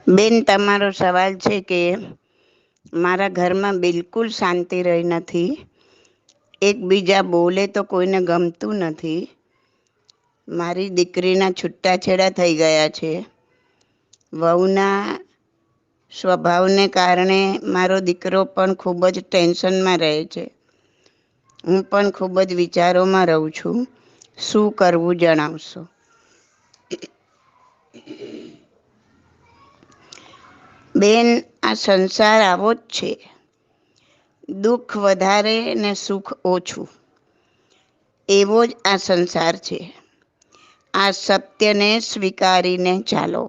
બેન, તમારો સવાલ છે કે મારા ઘરમાં બિલકુલ શાંતિ રહી નથી. એકબીજા બોલે તો કોઈને ગમતું નથી. મારી દીકરીના છૂટાછેડા થઈ ગયા છે. વહુના સ્વભાવને કારણે મારો દીકરો પણ ખૂબ જ ટેન્શનમાં રહે છે. હું પણ ખૂબ જ વિચારોમાં રહું છું. શું કરવું જણાવશો? બેન, આ સંસાર આવો જ છે. દુઃખ વધારે ને સુખ ઓછું, એવો જ આ સંસાર છે. આ સત્યને સ્વીકારીને ચાલો.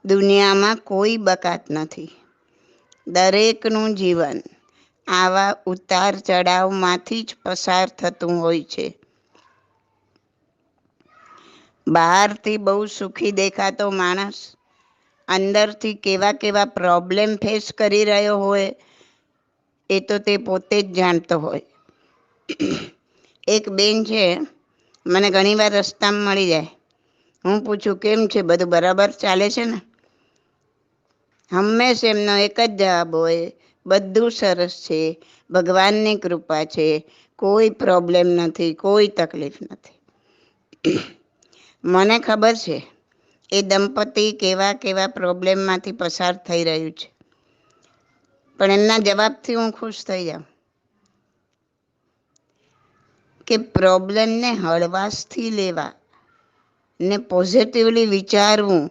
દુનિયામાં કોઈ બકાત નથી. દરેકનું જીવન આવા ઉતાર ચઢાવમાંથી જ પસાર થતું હોય છે. બહારથી બહુ સુખી દેખાતો માણસ અંદરથી કેવા કેવા પ્રોબ્લેમ ફેસ કરી રહ્યો હોય એ તો તે પોતે જ જાણતો હોય. એક બેન છે, મને ઘણી વાર રસ્તામાં મળી જાય. હું પૂછું, કેમ છે, બધું બરાબર ચાલે છે ને? હંમેશા એમનો એક જ જવાબ હોય, બધું સરસ છે, ભગવાનની કૃપા છે, કોઈ પ્રોબ્લેમ નથી, કોઈ તકલીફ નથી. મને ખબર છે એ દંપતી કેવા કેવા પ્રોબ્લેમમાંથી પસાર થઈ રહ્યું છે, પણ એમના જવાબથી હું ખુશ થઈ જાઉં કે પ્રોબ્લેમને હળવાશથી લેવા ને પોઝિટિવલી વિચારવું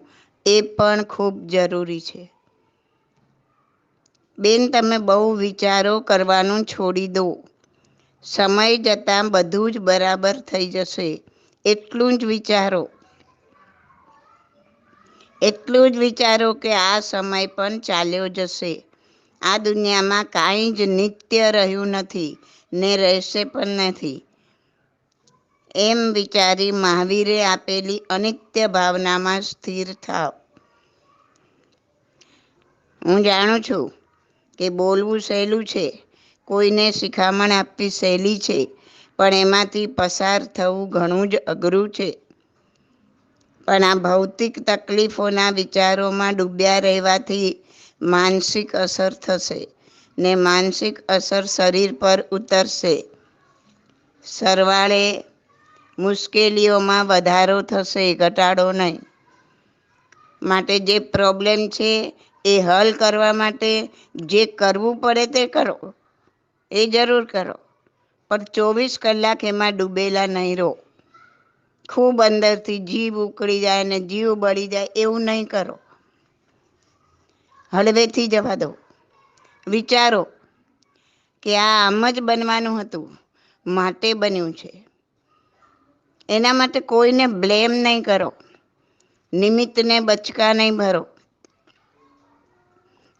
એ પણ ખૂબ જરૂરી છે. બેન, તમે બહુ વિચારો કરવાનું છોડી દો. સમય જતાં બધું જ બરાબર થઈ જશે. એટલું જ વિચારો. એટલું જ વિચારો કે આ સમય પણ ચાલ્યો જશે. આ દુનિયામાં કાંઈ જ નિત્ય રહ્યું નથી ને રહેશે પણ નથી. એમ વિચારી મહાવીરે આપેલી અનિત્ય ભાવનામાં સ્થિર થાવ. હું જાણું છું કે બોલવું સહેલું છે, કોઈને શિખામણ આપવી સહેલી છે, પણ એમાંથી પસાર થવું ઘણું જ અઘરું છે. પણ આ ભૌતિક તકલીફોના વિચારોમાં ડૂબ્યા રહેવાથી માનસિક અસર થશે ને માનસિક અસર શરીર પર ઉતરશે. સરવાળે મુશ્કેલીઓમાં વધારો થશે, ઘટાડો નહીં. માટે જે પ્રોબ્લેમ છે એ હલ કરવા માટે જે કરવું પડે તે કરો, એ જરૂર કરો, પણ 24 કલાક એમાં ડૂબેલા નહીં રહો. ખૂબ અંદરથી જીવ ઉકળી જાય ને જીવ બળી જાય એવું નહીં કરો. હળવેથી જવા દો. વિચારો કે આ આમ જ બનવાનું હતું, માટે બન્યું છે. એના માટે કોઈને બ્લેમ નહીં કરો. નિમિત્તને બચકા નહીં ભરો.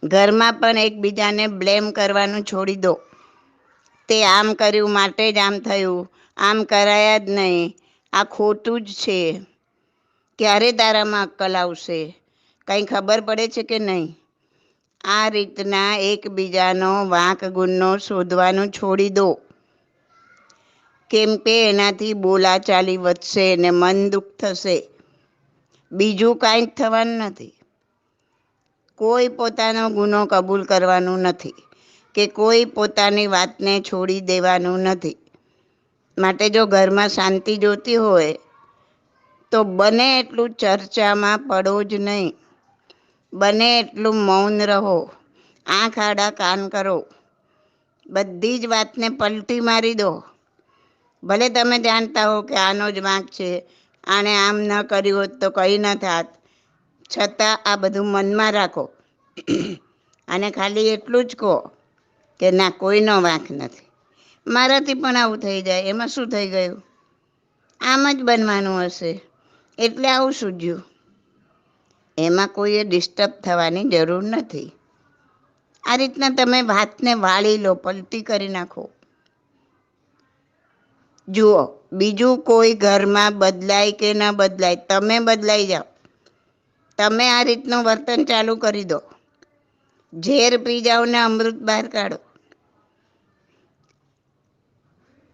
ઘરમાં પણ એકબીજાને બ્લેમ કરવાનું છોડી દો. તે આમ કર્યું માટે જ આમ થયું, આમ કરાયા જ નહીં, આ ખોટું જ છે. ક્યારે તારામાં અક્કલ આવશે? કંઈ ખબર પડે છે કે નહીં? આ રીતના એકબીજાનો વાંક ગુનો શોધવાનું છોડી દો. કેમ કે એનાથી બોલાચાલી વધશે ને મન દુઃખ થશે. બીજું કાંઈ જ થવાનું નથી. કોઈ પોતાનો ગુનો કબૂલ કરવાનું નથી કે કોઈ પોતાની વાતને છોડી દેવાનું નથી. માટે જો ઘરમાં શાંતિ જોતી હોય તો બને એટલું ચર્ચામાં પડો જ નહીં. બને એટલું મૌન રહો. આંખ આડા કાન કરો. બધી જ વાતને પલટી મારી દો. ભલે તમે જાણતા હો કે આનો જ વાંક છે, આણે આમ ન કર્યું હોત તો કંઈ ન થાત, છતાં આ બધું મનમાં રાખો અને ખાલી એટલું જ કહો કે ના, કોઈનો વાંક નથી. મારાથી પણ આવું થઈ જાય, એમાં શું થઈ ગયું? આમ જ બનવાનું હશે એટલે આવું સૂઝ્યું. એમાં કોઈએ ડિસ્ટર્બ થવાની જરૂર નથી. આ રીતના તમે વાતને વાળી લો, પલટી કરી નાખો. જુઓ, બીજું કોઈ ઘરમાં બદલાય કે ન બદલાય, તમે બદલાઈ જાઓ. તમે આ રીતનું વર્તન ચાલુ કરી દો. ઝેર પી જાઓ ને અમૃત બહાર કાઢો.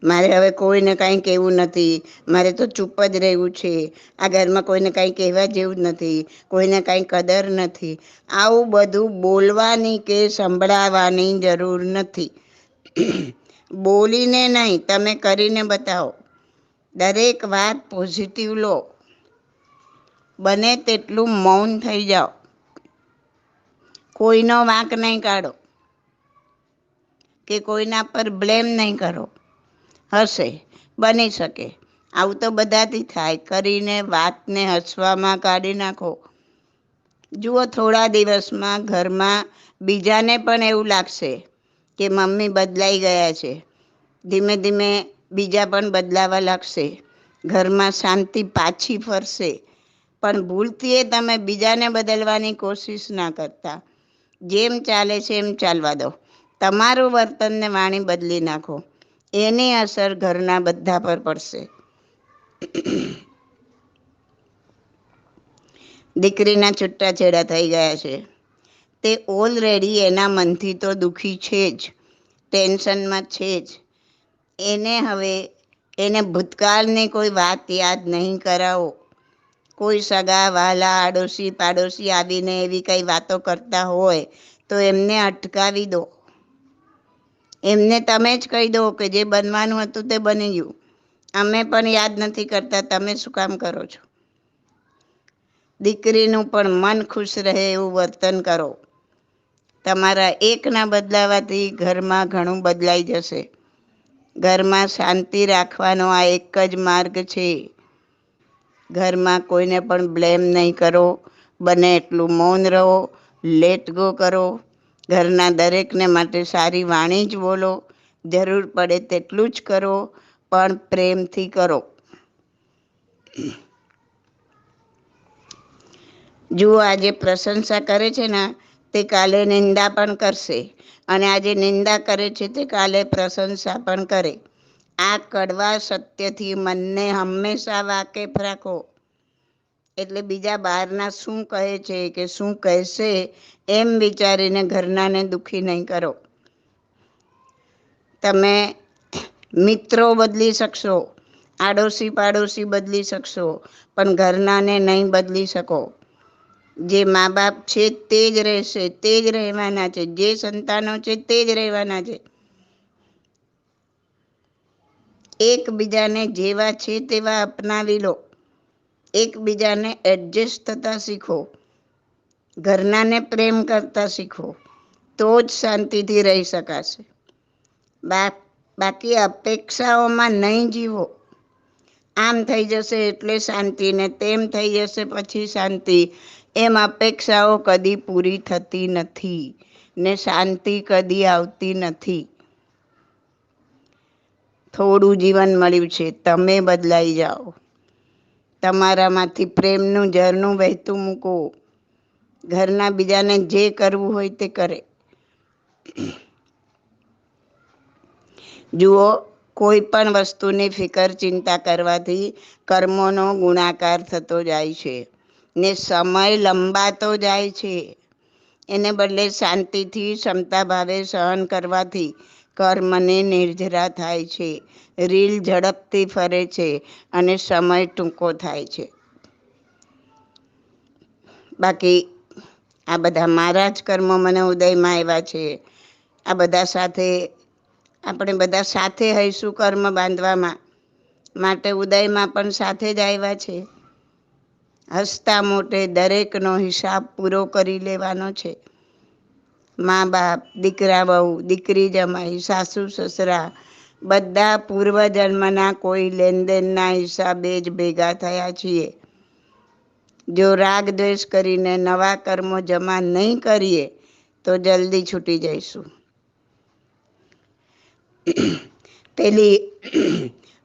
મારે હવે કોઈને કાંઈ કહેવું નથી, મારે તો ચૂપ જ રહેવું છે, આ ઘરમાં કોઈને કાંઈ કહેવા જેવું જ નથી, કોઈને કાંઈ કદર નથી. આવું બધું બોલવાની કે સંભળાવવાની જરૂર નથી. બોલીને નહીં, તમે કરીને બતાવો. દરેક વાત પોઝિટિવ લો. બને તેટલું મૌન થઈ જાઓ. કોઈનો વાંક નહીં કાઢો કે કોઈના પર બ્લેમ નહીં કરો. હશે, બની શકે, આવું તો બધાથી થાય. કરીને વાતને હસવામાં કાઢી નાખો. જુઓ, થોડા દિવસમાં ઘરમાં બીજાને પણ એવું લાગશે કે મમ્મી બદલાઈ ગયા છે. ધીમે ધીમે બીજા પણ બદલાવા લાગશે. ઘરમાં શાંતિ પાછી ફરશે. પણ ભૂલથી તમે બીજાને બદલવાની કોશિશ ના કરતા. જેમ ચાલે છે એમ ચાલવા દો. તમારું વર્તનને વાણી બદલી નાખો. એની અસર ઘરના બધા પર પડશે. દીકરીના છૂટાછેડા થઈ ગયા છે. તે ઓલરેડી એના મનથી તો દુઃખી છે જ, ટેન્શનમાં છે જ. એને ભૂતકાળની કોઈ વાત યાદ નહીં કરાવો. કોઈ સગા વહાલા આડોશી પાડોશી આવીને એવી કઈ વાતો કરતા હોય તો એમને અટકાવી દો. એમને તમે જ કહી દો કે જે બનવાનું હતું તે બની ગયું. અમે પણ યાદ નથી કરતા, તમે શું કામ કરો છો? દીકરીનું પણ મન ખુશ રહે એવું વર્તન કરો. તમારા એકના બદલાવાથી ઘરમાં ઘણું બદલાઈ જશે. ઘરમાં શાંતિ રાખવાનો આ એક જ માર્ગ છે. ઘરમાં કોઈને પણ બ્લેમ નહીં કરો. બને એટલું મૌન રહો, લેટ ગો કરો. ઘરના દરેકને માટે સારી વાણી જ બોલો. જરૂર પડે તેટલું જ કરો, પણ પ્રેમથી કરો. જુઓ, આજે પ્રશંસા કરે છે ને તે કાલે નિંદા પણ કરશે, અને આજે નિંદા કરે છે તે કાલે પ્રશંસા પણ કરે. આ કડવા સત્યથી મનને હંમેશા વાકેફ રાખો. એટલે બીજા બહારના શું કહે છે કે શું કહેશે એમ વિચારીને ઘરનાને દુઃખી નહીં કરો. તમે મિત્રો બદલી શકશો, આડોશી પાડોશી બદલી શકશો, પણ ઘરનાને નહીં બદલી શકો. જે મા બાપ છે તે જ રહેશે, તે જ રહેવાના છે. જે સંતાનો છે તે જ રહેવાના છે. એકબીજાને જેવા છે તેવા અપનાવી લો. એકબીજાને એડજસ્ટ થતા શીખો. ઘરનાને પ્રેમ કરતા શીખો. તો જ શાંતિથી રહી શકાશે. બાકી અપેક્ષાઓમાં નહીં જીવો. આમ થઈ જશે એટલે શાંતિ, ને તેમ થઈ જશે પછી શાંતિ. એમ અપેક્ષાઓ કદી પૂરી થતી નથી, ને શાંતિ કદી આવતી નથી. થોડું જીવન મળ્યું છે, તમે બદલાઈ જાઓ. તમારામાંથી પ્રેમનું ઝરણું વહેતું મૂકો. ઘરના બીજાને જે કરવું હોય તે કરે. જુઓ, કોઈ પણ વસ્તુની ફિકર ચિંતા કરવાથી કર્મોનો ગુણાકાર થતો જાય છે, ને સમય લંબાતો જાય છે. એને બદલે શાંતિથી ક્ષમતા ભાવે સહન કરવાથી કર્મની નિર્જરા થાય છે. રીલ ઝડપથી ફરે છે અને સમય ટૂંકો થાય છે. બાકી આ બધા મારા જ કર્મો મને ઉદયમાં આવ્યા છે. આ બધા સાથે આપણે બધા સાથે હઈશું કર્મ બાંધવામાં. માટે ઉદયમાં પણ સાથે જ આવ્યા છે. હસતા મોટે દરેકનો હિસાબ પૂરો કરી લેવાનો છે. મા બાપ, દીકરા બહુ, દીકરી જમાઈ, સાસુ સસરા, બધા પૂર્વજન્મના કોઈ લેનદેનના હિસાબે જ ભેગા થયા છીએ. જો રાગ દ્વેષ કરીને નવા કર્મો જમા નહીં કરીએ તો જલ્દી છૂટી જઈશું. પેલી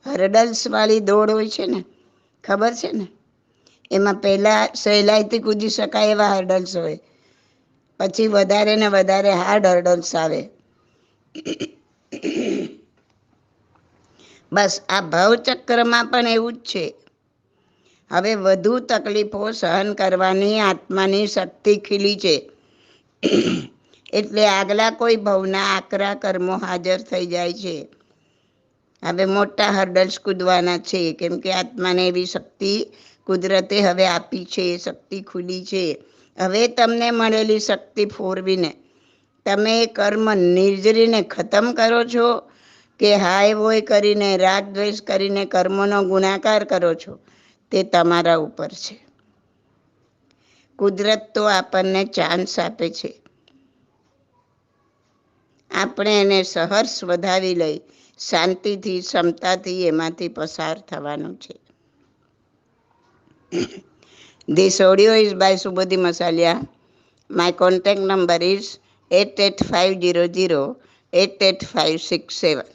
હર્ડલ્સ વાળી દોડ હોય છે ને, ખબર છે ને? એમાં પહેલા સહેલાઈથી કૂદી શકાય એવા હર્ડલ્સ હોય, પછી વધારે ને વધારે હાર્ડ હર્ડલ્સ આવે. બસ આ ભવચક્રમાં પણ એવું જ છે. હવે વધુ તકલીફો સહન કરવાની આત્માની શક્તિ ખીલી છે. એટલે આગલા કોઈ ભવના આકરા કર્મો હાજર થઈ જાય છે. હવે મોટા હર્ડલ્સ કૂદવાના છે, કેમ કે આત્માને એવી શક્તિ કુદરતે હવે આપી છે, શક્તિ ખુલી છે. હવે તમને મળેલી શક્તિ ફોરવીને તમે એ કર્મ નિર્જરીને ખતમ કરો છો કે હાય વોય કરીને રાગ દ્વેષ કરીને કર્મનો ગુણાકાર કરો છો, તે તમારા ઉપર છે. કુદરત તો આપણને ચાન્સ આપે છે, આપણે એને સહર્ષ વધાવી લઈ શાંતિથી ક્ષમતાથી એમાંથી પસાર થવાનું છે. This audio is by Subodhi Masalia. My contact number is 88500 88567.